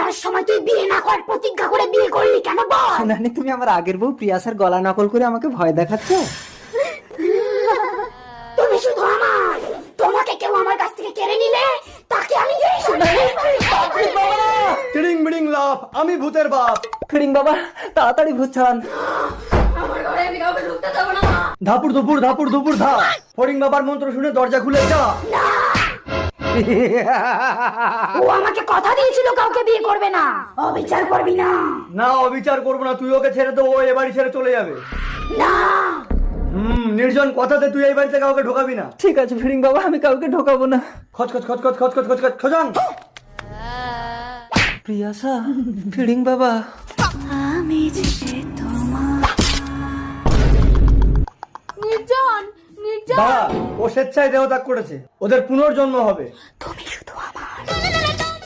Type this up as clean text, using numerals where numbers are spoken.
করার সময় তুই বিয়ে না করার প্রতিজ্ঞা করে বিয়ে করলি কেন বল? সোনালি, তুমি আমার আগের বউ প্রিয়াসার গলা নকল করে আমাকে ভয় দেখাচ্ছ? তুমি শুধু আমার, তোমাকে কেউ আমার কাছ থেকে কেড়ে নিলে তাকে আমি টিড়িং বিড়িং লাভ, আমি ভূতের বাপ। ফিরিং বাবা, তাড়াতাড়ি ভূত ছাড়ান। আমার ঘরে আমি কাউকে ঢুকতে দেবো না। ধাপুর ধুপুর ধাপুর ধুপুর ধা, ফড়িং বাবার মন্ত্র শুনে দরজা খুলে যা। ও আমাকে কথা দিয়েছিল কাউকে বিয়ে করবে না, অবিচার করবি না। না, অবিচার করবো না, তুই ওকে ছেড়ে দে, ও এ বাড়ি ছেড়ে চলে যাবে। না, নির্জন কথাতে তুই এই বাড়িতে কাউকে ঢোকাবি না। ঠিক আছে ফিরিং বাবা, আমি কাউকে ঢোকাবো না। খচ খচ খচ খচ খচ খচ খচ খচ খজাং। প্রিয়াসা, ফিরিং বাবা। আমি যে তোমার নির্জন, নির্জন। দাঁড়া, ও স্বেচ্ছায় দেহত্যাগ করেছে, ওদের পুনর্জন্ম হবে। তুমি